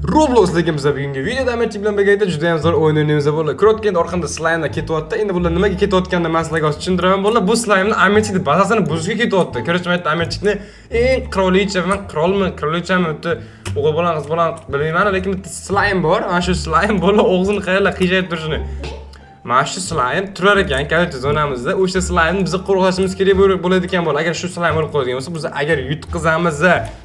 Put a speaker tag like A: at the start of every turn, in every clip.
A: Roblox'dagi biz bugungi videoda Amirchik bilan birgalikda juda ham zo'r o'yin o'ynaymiz bo'ldi. Ko'rayotganda orqamda slimelar ketyapti. Endi bular nimaga ketayotganini men sizlarga tushuntiraman bo'ldi. Bu slimelar Amirchikning bazasini buzishga ketyapti. Ko'rishim aytdi Amirchikni eng qirolicha, men qirolmi, qirolichami, bitta o'g'il bola, qiz bola bilmayman, lekin bitta slime bor. Mana shu slime bola og'zini qayerlar qiyjayib turishini. Mana shu slime turar ekan kalcha zonamizda. O'sha slime'ni biz qo'rqishimiz kerak bo'ladi ekan bola. Agar shu slime bo'lib qoladigan bo'lsa, biz agar yutqizamiz,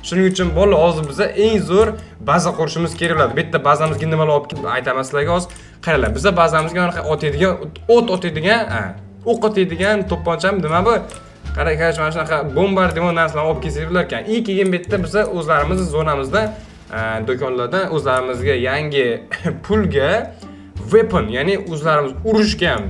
A: shuning uchun bola hozir biz eng zo'r baza qurishimiz kerak bo'ladi. Bu yerda bazamizga nimalar olib aytaman sizlarga hozir. Qaranglar, biz bazamizga mana otadigan, o't otadigan, o'q otadigan to'pponchami nima bu? Qarang, mana shunaqa bombardimon narsalarni olib kelsalar ekan. Keyin bu yerda biz o'zlarimizning zonamizda do'konlardan o'zlarimizga yangi pulga weapon, ya'ni o'zlarimiz urushga ham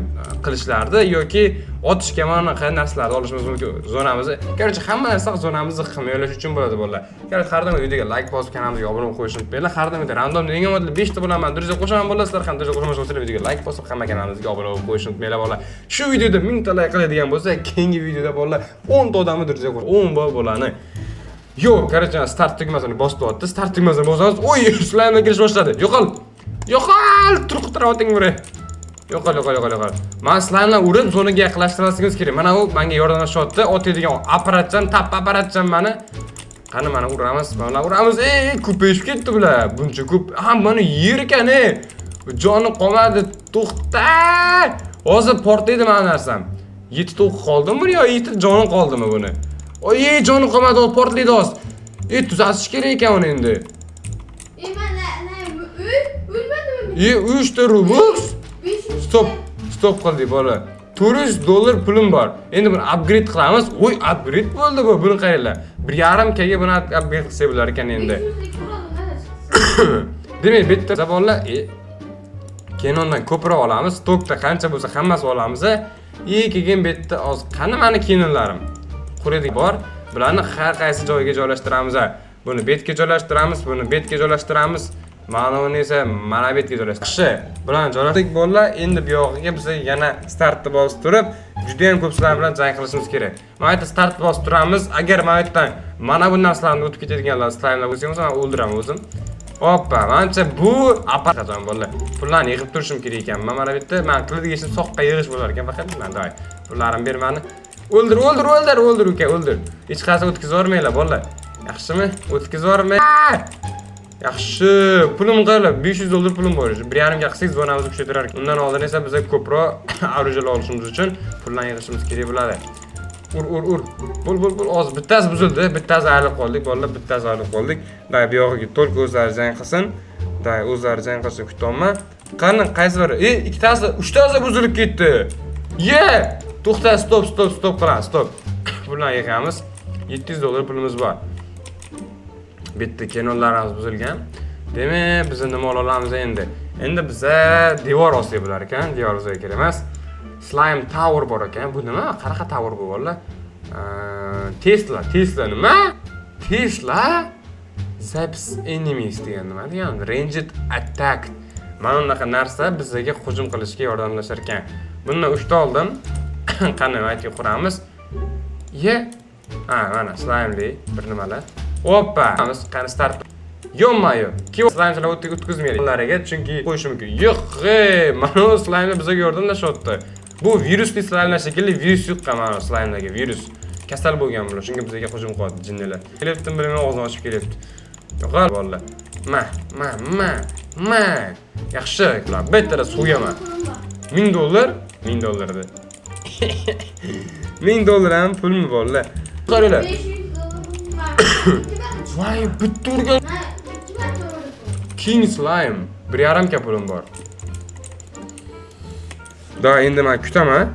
A: qilishlardi yoki otishga mana qanday narsalarni olishimiz mumkin zonamizni. Qarchi hamma narsa zonamizni himoyalash uchun bo'ladi bolalar. Qarang, har doim videoga like bosib, kanalimizga obuna bo'lib qo'yishni unutmanglar. Har doim random degan model 5 ta bo'laman. Durja qo'shaman bolalar, sizlar ham durja qo'shmoqchi videoga like bosib, hamma kanalimizga obuna bo'lib qo'yishni unutmanglar bolalar. Shu videoda 1000 ta like qiladigan bo'lsa, keyingi videoda bolalar 10 ta odamni durja qo'sh, 10 bolani. Yo'q, qarchi start tugmasini bosib o'tdi. Start tugmasini bosamiz. Oy, slime'ga kirish boshladi. Yo'qol. Yo'qol, turqitirayoting buni. Yo'qol. Men slime'ni urib zonaga yaqinlashtirmasligimiz kerak. Mana u menga yordamlashyapti. Otadigan apparatchan, tap apparatchan meni. Qani mana uramiz, mana uramiz. Ko'payib ketdi bular. Buncha ko'p. Hammani yer ekan, Joni qolmadi. To'xta! Hozir portlaydi mana narsam. 7 to'q qoldimi yo 7 joni qoldimi buni? Oy, joni qolmadi, portlaydi hozir. Tuzatish kerak ekan uni endi. $3 Robux. Stop qildik bola. $400 pulim bor. Endi buni upgrade qilamiz. Voy, upgrade bo'ldi bu. Buni qaranglar. 1.5 ga buni upgrade qilsa bo'lar ekan endi. Demak, bitta zamonlar Canondan ko'proq olamiz. Stokda qancha bo'lsa hammasi olamiz. Keyin bitta hozir qani meni Canonlarim. Quredi bor. Bularni har qaysi joyga joylashtiramiz. Buni betga joylashtiramiz, buni betga joylashtiramiz. Mana uni esa mana betga joylashtiramiz. Bularni joylashtirdik bolalar. Endi bu yog'iga biz yana startni bosib turib, juda ham ko'p sizlar bilan jang qilishimiz kerak. Mana yerda start bosib turamiz. Agar mana yerdan mana bu narsalarni o'tib ketadiganlar, slime'lar bo'lsa, men o'ldiraman o'zim. Hoppa, menimcha bu apparat bolalar. Pullarni yig'ib turishim kerak ekan. Mana bu yerda men qiladigan ishim soqqa yig'ish bo'lar ekan, faqat men doy. Pullarimni ber meni. O'ldir uka, o'ldir. Hech qaysi o'tkazvormanglar bolalar. Yaxshimi? O'tkazvormang. Yaxshi, pulim qara, $500 pulim bor. 1.5 ga qilsak zonamizni kuchaytirar ekan. Undan oldin esa biz ko'proq orujalar olishimiz uchun pullarni yig'ishimiz kerak bo'ladi. Ur. Bul. Hozir bittasi buzildi, bittasi ayrilib qoldik, bolalar, bittasi ayrilib qoldik. Day bu yog'iga to'liq o'zlari jang qilsin. Day o'zlari jang qilsa kutaman. Qani qaysilari? Ikkitasi, uchtasi buzilib ketdi. To'xta, stop qilamiz, stop. Pullarni yig'amiz. $700 pulimiz bor. Bitta Canonlarimiz buzilgan. Demak, biz nima olamiz endi? Endi biza devor olsak bo'lar ekan, devor bizga kerak emas. Slime Tower bor ekan. Bu nima? Qanaqa tower bu bolalar? Tesla nima? Tesla Zaps enemies degan nima degan? Ranged attack. Mana bunaqa narsa bizga hujum qilishga yordamlashar ekan. Bundan 3 ta oldim. Qani aytib quramiz. Mana slime'li bir nimalar. Hoppa, qani start. Yo'q-mayo. Kim slime'lar o'tkazmaydi ularga, chunki qo'yish mumkin. Yo'q, mana slime'lar bizga yordamlashyapti. Bu virusli slime'lar shekilli, virus yo'q mana slime'larga, virus. Kasal bo'lgan bular, shunga bizga hujum qiladi jinnilar. Kelibdim, bilmayman, og'zini ochib kelyapti. Yo'qol bolalar. Yaxshi, bitta so'yaman. $1000 edi. $1000 ham pulmi bolalar? Qaranglar. Voy, bitta urgan. King slime. 1.5 ga pulim bor. Endi men kutaman.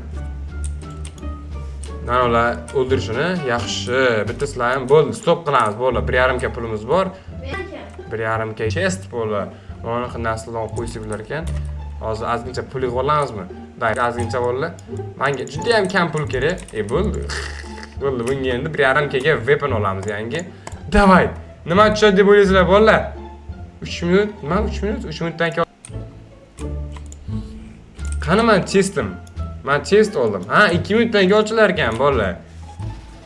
A: Mana o'ldirishini. Yaxshi, bitta slime bo'ldi. Stop qilamiz bolalar. 1.5 ga pulimiz bor. 1.5 ga chest bolalar. Mana qanday narsalarni olib qo'ysak bo'lar ekan. Hozir ozgincha pul yig'ib olamizmi? Ozgincha bolalar. Menga juda ham kam pul kerak. Bo'ldi. Bunga endi 1.5 ga weapon olamiz yangi. Davay. Nima tushadi deb o'ylaysizlar bolalar? 3 minut, nima 3 minut? 3 minutdan keyin. Qani men chestim. Men chest oldim. 2 minutdan keyin ochilar ekan bolalar.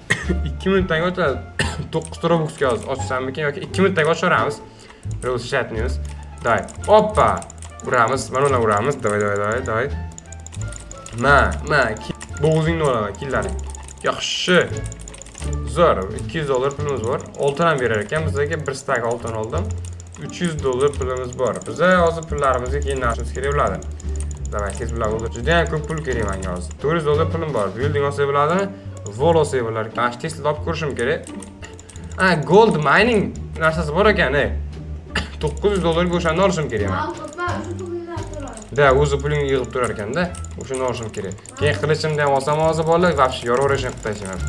A: 2 minutdan keyin ochiladi. 9 Robuxga ochsammikin yoki 2 minutdan keyin ochaveramiz. Real news. Давай. Опа. Uramiz, mana ular uramiz. Давай. Ma, bo'g'zingni olaman, killaring. Yaxshi. Zo'r, $200 pulimiz bor. Oltin ham berar ekan bizga. Bir stak oltin oldim. $300 pulimiz bor. Biza hozir pullarimizga keyin narximiz kerak bo'ladi. Davay, tez bular bo'ldi. Juda ham ko'p pul kerak menga hozir. $400 pulim bor. Building olsa bo'ladimi? Vol olsa bo'lar. Mana Tesla olib ko'rishim kerak. Gold mining narsasi bor ekan, $900 ga o'shani olishim kerak men. Da, o'zi pulingni yig'ib turar ekanda, o'shani olishim kerak. Keyin qilichimni ham olsam hozir bolalar, vobshe yoraverishim qilib tashlayman.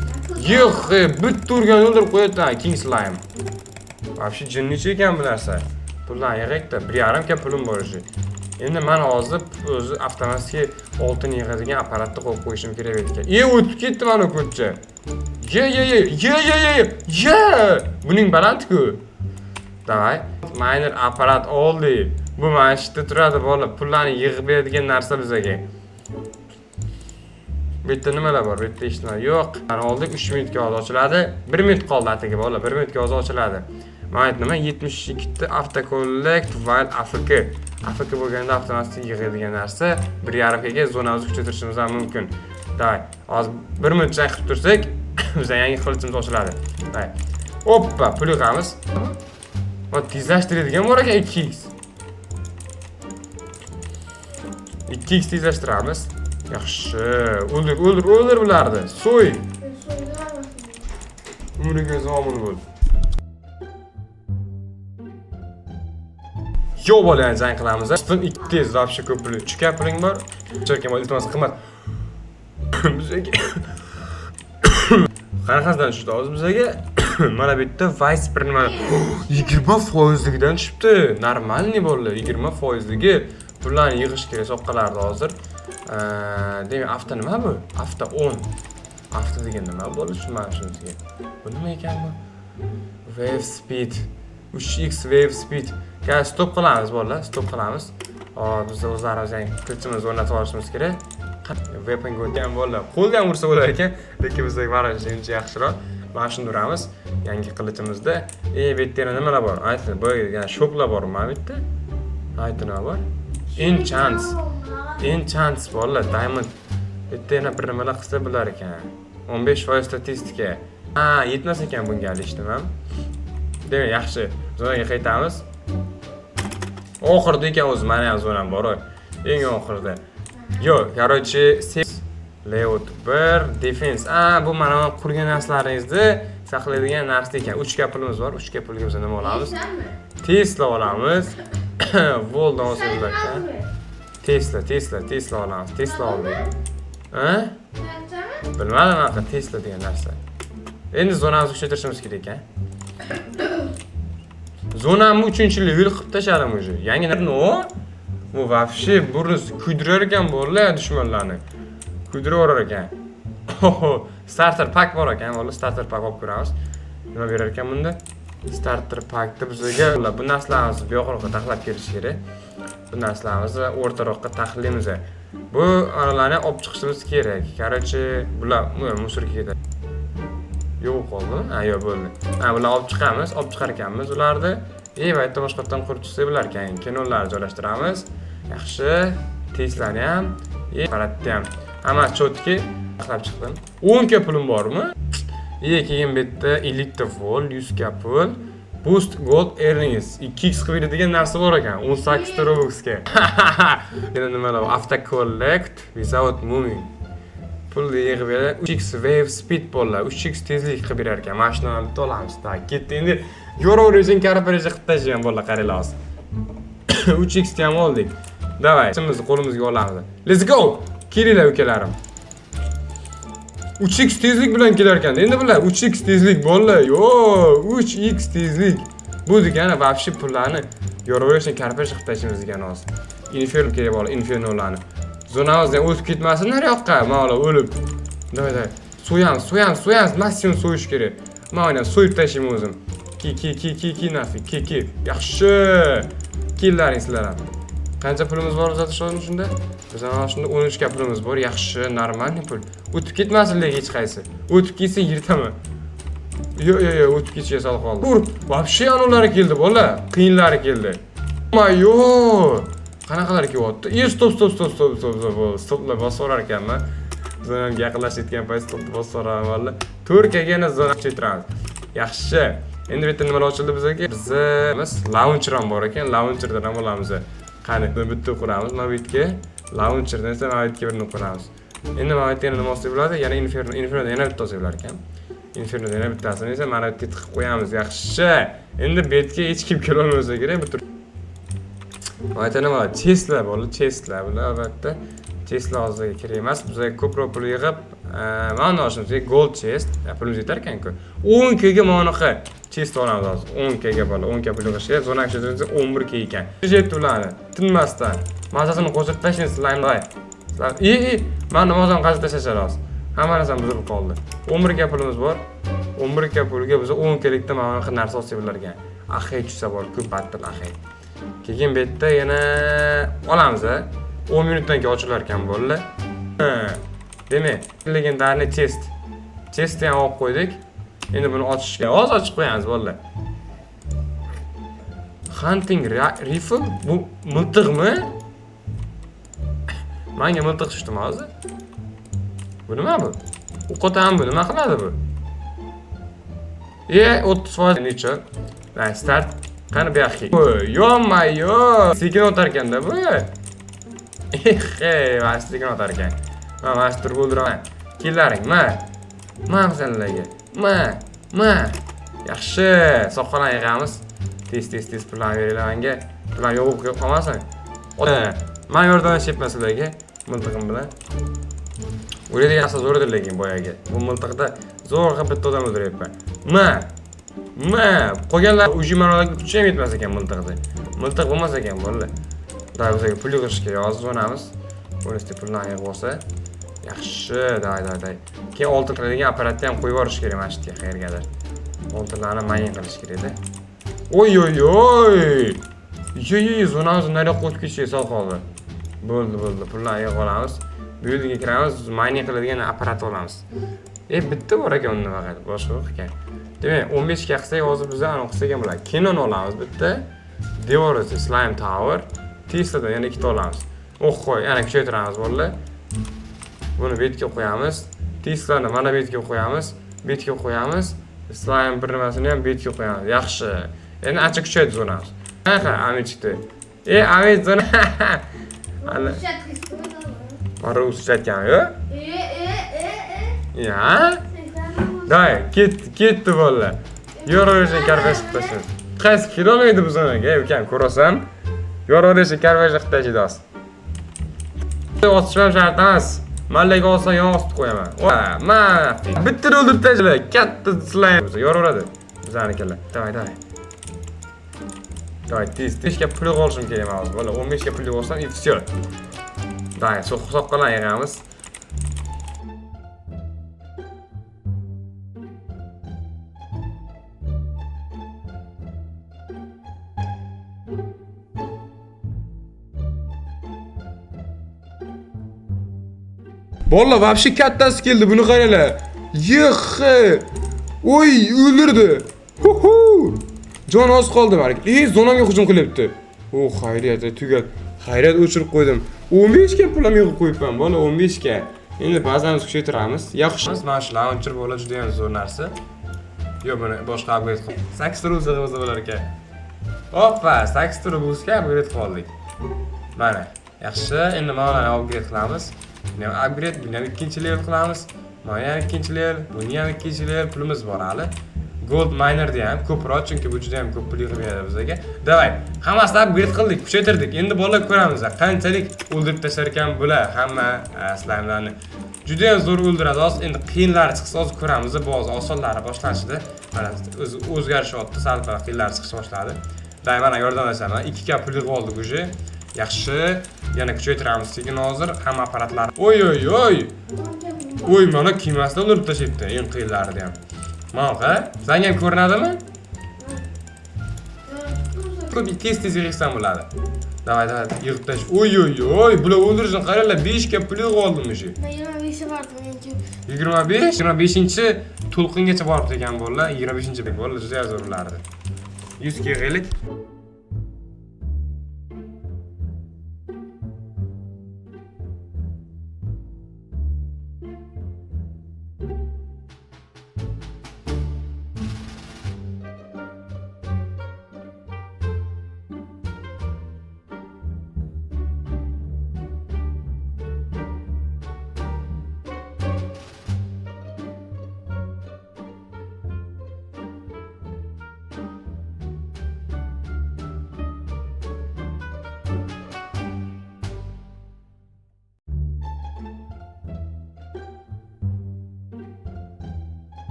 A: Yo'q, bitta urgan o'ldirib qo'yadi King Slime. Vobshe jinnicha ekan bu narsa. Puldan yig'akda 1.5 ga pulim bor edi. Endi men hozir o'zi avtomatik oltin yig'adigan apparatni qo'yib qo'yishim kerak edi ekan. O'tib ketdi mana ko'cha. Ye. Buning baland-ku. Davay, miner apparat oldi. Bu mana shu yerda turadi bola, pullarni yig'ib beradigan narsa bizga. Bu yerda nimalar bor? Bu yerda hech nima yo'q. Mana oldik 3 minutga hozir ochiladi. 1 minut qoldi atigi bola, 1 minutga hozir ochiladi. Mana nima 72 ta autocollect while AFK. AFK bo'lganda avtomatik yig'adigan narsa 1.5 ga zonamizni kuchaytirishimiz ham mumkin. Davay, hozir 1 minutcha qilib tursak, bizga yangi qilichimiz ochiladi. Davay. Hoppa, pul yig'amiz. Va tezlashtiradigan bor ekan 2x. 2x tezlashtiramiz. Yaxshi. O'ldir bularni. So'y. Umriga zomin bo'l. Yo bo'lgan jang qilamiz. Ustin 2 tez vobshe ko'p pul. Chika puling bor. Chirkin bo'l, iltimos qimmat. Bizga qanaqasidan tushdi hozir bizga? Mana bu yerda Vice bir nima 20% ligidan tushibdi. Normalniy bo'ldi. 20% ligi. Pullarni yig'ish kerak soqqalarda hozir. Demak, hafta nima bu? Hafta 10. Hafta degan nima bo'ldi? Tushunmadim shunisiga. Bu nima ekan bu? Wave speed. 3x wave speed. Gaz stop qilamiz bolalar, stop qilamiz. Biz o'zlarimiz ham qilichimizni o'rnatib olishimiz kerak. Weapon o'tgan bolalar. Qo'ldan ursa bo'lar ekan, lekin bizga varaj uncha yaxshiroq. Mana shuni uramiz. Yangi qilichimizda. Bu yerda nimalar bor? Ayting, bu yana shoklar bor mana bu yerda. Ayting nima bor? Enchants bolalar, diamond. Bitta yana bir nimalar qilsa bo'lar ekan. 15% statistika. Yetmas ekan bunga alishdim ham. Demak, yaxshi. Zonaga qaytamiz. Oxirda ekan o'zi mana ham zonam bor. Eng oxirda. Yo'q, короче, layout 1 defense. Bu mana qurgan narslaringizni saqlaydigan narsa ekan. 3 ga pulimiz bor. 3 ga pulga biz nima olamiz? Tesla olamiz. Voldan olsa bo'lar ekan. Tesla olamiz. Tesla oldik. Bilmadim anaqa Tesla degan narsa. Endi zonamizni kuchaytirishimiz kerak ekan. Zonamni 3-level qilib tashladim o'zi. Yangi narsa. Bu vobshe burni kuydirar ekan bolalar dushmanlarni. Kuydirib orar ekan. Starter pack bor ekan, bola starter pack olib ko'ramiz. Nima berar ekan bunda? Starter packda bizga bu narsalarimizni bu yoqqa taxlab kelish kerak. Bu narsalarimizni o'rtaroqqa taxlaymiz. Bu aralarni olib chiqishimiz kerak. Короче, bular musorga ketadi. Yo'q qoldi. Yo'q bo'ldi. Bular olib chiqamiz, olib chiqar ekanmiz ularni. Baytda boshqatdan qurib chiqsa bo'lar ekan. Kenollarni joylashtiramiz. Yaxshi. Teslani ham, apparatni ham. Hammasi chotki qilib chiqdim. 10 ga pulim bormi? Keyin bu yerda 50 ta vol, 100 ga pul. Boost gold earnings 2x qilib beradigan narsa bor ekan. 18 ta Robuxga. Yana nimalar? Auto collect without moving. Pul yig'ib beradi. 3x wave speed bolalar, 3x tezlik qilib berar ekan. Mashinani olamiz. Ketdi endi. Yo'raverishing karaparaja qilib tashlayman bolalar, qaranglar hozir. 3x ham oldik. Davay, ishimizni qo'limizga olamiz. Let's go! Kelinglar ukalarim. 3x tezlik bilan kelar ekan. Endi bular 3x tezlik bolalar. Yo, 3x tezlik. Bu degani vobshe pullarni yo'raverishing karaparaja qilib tashlaymiz degan hozir. Inferno kerak bolalar, infernolarni. Zonamizdan o'tib ketmasinlar yoqqa, mana o'lib. Davay. So'yamiz, maksimum so'yish kerak. Mana so'yib tashlayman o'zim. Ki nafi, ki. Yaxshi. Killaring sizlar ham. Qancha pulimiz bor o'zatish shunda? Biz mana shunda 13 ga pulimiz bor. Yaxshi, normalniy pul. O'tib ketmasin lekin hech qaysi. O'tib ketsa yirtaman. Yo'q, o'tib ketishga sal qoldi. Ur, вообще anulari keldi bola, qiyinlari keldi. Mayo! Qanaqalar kelyapti? Stopla bosarar ekanman. Zonamga yaqinlashayotgan payt stopni bosaraman valla. 4Kga yana zona chetiramiz. Yaxshi. Endi bu yerda nimalar ochildi bizga? Bizimiz launcher ham bor ekan. Launcherdan ham olamiz. Qani, bitta quramiz. Mana bu yerga launcherdan esa mana bu yerga birini quramiz. Endi mana bu yerda yana nima olsa bo'ladi? Yana Inferno yana bitta olsa bo'lar ekan. Inferno yana bittasini esa mana bu yerga tiqib qo'yamiz. Yaxshi. Endi bu yerga hech kim kela olmasa kerak bu tur. Mana nima? Tesla bor, Tesla bular albatta. Tesla hozirga kerak emas. Bizga ko'proq pul yig'ib, mana oshimizga gold chest, pulimiz yetar ekan-ku. 10K ga monaqa chest olamiz hozir. 10K ga bola, 10K pul yig'ishga, zona aksiyasi 11K ekan. Jet ularni tinmasdan mazasini qo'shib tashlang slime. Mana namozdan qazib tashlashar hozir. Hamma narsani buzib qoldi. 11K pulimiz bor. 11K pulga biz 10K likda mana shunaqa narsa olsa bo'lar ekan. Axiy tushsa bor, ko'p battil axiy. Keyin bu yerda yana olamiz. 10 minutdan keyin ochilar ekan bolalar. Demak, legendarniy chest. Chestni ham olib qo'ydik. Endi buni ochishga hozir ochib qo'yamiz bolalar. Hunting rifle bu miltiqmi? Menga miltiq tushdimi hozir? Bu nima bu? O'qotam bu nima qiladi bu? 30% necha? Start. Qani bu yoqqa. Yo-mayo, sekin o'tar ekanda bu. Vaqt sekin o'tar ekan. Mana shu turib o'ldiraman. Kellaring, ma qizlarga. Ma. Yaxshi, soqqalan yig'amiz. Tez pullar beringlar menga. Pullar yo'q qolmasin. Men yordamlashib sizlarga miltig'im bilan. O'ylaydigan narsa zo'rdir lekin boyaga. Bu miltiqda zo'rg'a bitta odam o'ldiryapman. Ma. Qolganlar ujimalarga kuchi ham yetmas ekan miltiqda. Miltiq bo'lmas ekan bolalar. Day bizga pul yig'ish kerak. Hozir zonamiz. Bo'lsa pullarni yig'ib olsa, yaxshi, day. Keyin oltin qiladigan apparatni ham qo'yib yuborish kerak mana shu yerga qayergadir. Oltinlarni mayin qilish kerak-da. Oy. Zonamiz nariyoqqa o'tib ketishga sal qoldi. Bo'ldi. Pullarni yig'ib olamiz. Bu yerga kiramiz, mayin qiladigan apparat olamiz. Bitta bor ekan unda faqat, boshqa yo'q ekan. Demak, 15 ga qilsak, hozir biz aniq qilsak ham bo'ladi. Canon olamiz bitta. Devorasi Slime Tower. Tesla'dan yana ikkita olamiz. Qo'y, yana kuchaytiramiz bolalar. Buni betga qo'yamiz. Tesla'ni mana betga qo'yamiz. Slime bir nimasini ham betga qo'yamiz. Yaxshi. Endi ancha kuchaydi zonamiz. Amichdi. Amich zona. Mana ushatgan-ku. Ya? Day, ketdi bolalar. Yo'raverishni karvashib tashlab. Qaysi kilometr bu zonaga, ukam, ko'rasan? Yo'raverishni karvashib tashlaydi. Otishmam shart emas. Mallaga olsa yon ostib qo'yaman. Bitta o'ldirib tashla. Katta slime. Yo'raveradi. Bizanikilar. Day, tez ga pul olishim kerak emas. Bola 15 ga pul olsam, и всё. Day, soqqalan yig'amiz. Bolla вообще kattasi keldi, buni qaranglar. Oy, o'ldirdi. Jon oz qoldi balki. Zonamga hujum qilyapti. Xayriyat, tugat. Xayriyat o'chirib qo'ydim. 15 ga pulim yig'ib qo'yibman, bola 15 ga. Endi ba'zan kuchaytiramiz. Yaxshi. Mana shu launcher bo'la juda ham zo'r narsa. Yo'q, buni boshqa upgrade qilib. 8 ta bo'lsa bo'lar ekan. Hoppa, 8 ta bo'lsa upgrade qildik. Mana. Yaxshi, endi mana upgrade qilamiz. Buni upgrade, buni ham ikkinchi level qilamiz. Mana ham ikkinchi level, buni ham ikkinchi level, pulimiz bor hali. Gold minerda ham ko'proq, chunki bu juda ham ko'p pul yig'ib beradi bizga. Davay, hammasini upgrade qildik, kuchaytirdik. Endi bolalar ko'ramiz, qanchalik o'ldirib tashlar ekan bular hamma slimelarni. Juda ham zo'r o'ldiradi. Hozir endi qiyinlari chiqsa hozir ko'ramiz, bo'z osonlari boshlanishida. Mana o'zgarishyapti, sal-pal qiyinlari chiqish boshladi. Davay, mana yordamlashaman. 2 ga pul yig'ib oldik уже. Yaxshi. Yana kuchaytiramiz sekin hozir hamma apparatlar. Oy, mana kiymasdan o'ldirib tashlayapti, eng qiyinlarida ham. Mana, senga ham ko'rinadimi? ko'p tez yig'ishsam bo'ladi. Davay, yig'ib tashlash. Oy, bular o'ldirishni qaranglar, 5 ga pul yig'ib oldim o'sha.
B: Men 25 bordim menki.
A: 25-chi to'lqingacha borib ekan bolalar. 25-chi bolalar juda zo'r bo'lardi. 100 ga yig'aylik.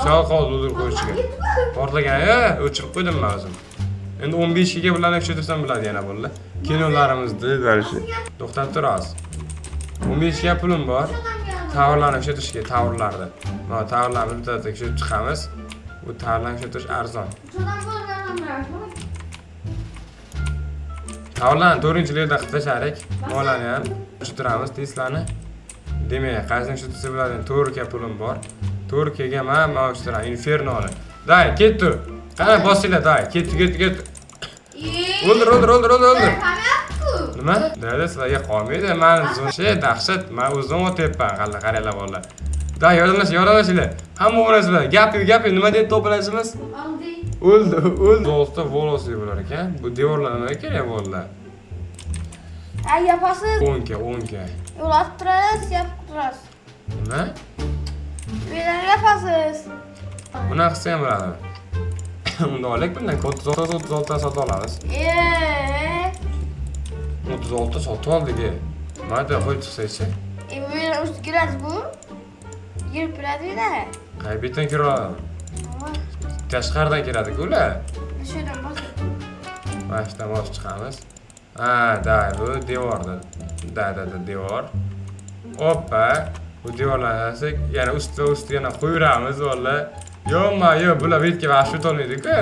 A: Sal qoldi o'ldirib qo'yishga. Portlagan, o'chirib qo'ydim men o'zim. Endi 15 ga bularni kuchaytirsam bo'ladi yana bolalar. Kinolarimizni darishi. To'xtab tur hozir. 15 ga pulim bor. Towerlarni kuchaytirishga, towerlarni. Mana towerlarni bittadan kuchaytirib chiqamiz. Bu towerlarni kuchaytirish arzon. Towerlarni 4-layerdan qilib tashlarik. Bolani ham kuchaytiramiz Teslani. Demak, qaysini kuchaytirsa bo'ladi? 4 ga pulim bor. Turkiyaga men uchtaran Infernoni. Day, ketdi. Qani bosinglar, day. Ketdi. O'ldir. Nima? Dada sizlarga qolmaydi. Men dahshat. Men o'zim o'tyapman, qaranglar bolalar. Day, yordamlashinglar. Hamma o'rasizlar. Gapi, nima deb to'planasizmiz? O'ldi. Do'stlar volosli bo'lar ekan. Bu devorlar nima kerak bolalar?
B: Ay, yapasiz.
A: 10 ga.
B: Yo'l atib turasiz, yapib turasiz.
A: Nima?
B: Neler yapasız?
A: Buna qilsa ham bo'ladi. Unda olaylik bundan 36 sotib olamiz. 36 sotib oldik. Mayda qo'yib chiqsa-chi.
B: Men usti kiradi bu. Girib turadi-da.
A: Qaybetdan kira oladi. Tashqaridan kiradi-ku ular.
B: Shundan bosib.
A: Mashdan bosib chiqamiz. Da, bu devorda. Da, devor. Hoppa. Bu devorlarni yana usti yana qo'yamiz vallahi. Yo'q, bular betga vahsh o'tolmaydi-ku.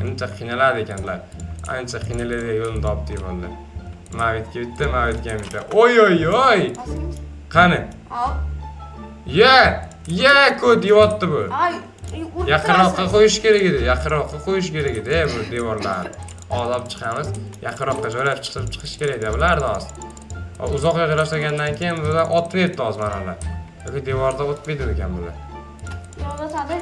A: Ancha qiynaladi ekanlar. Ancha qiynaladigan yo'lni topdik vallahi. Mavitga bitta. Oy. Qani?
B: Al.
A: Ye, ko'd yotdi bu.
B: Ay,
A: Yaqinroqqa qo'yish kerak edi, bu devorlarni. Olib chiqamiz. Yaqinroqqa joylab chiqish kerak edi bularni hozir. Uzoqqa joylashgandan keyin bular otmayapti hozir mana ular. Yoki devorda o'tmaydi ekan bular.
B: Yo'lda sadi.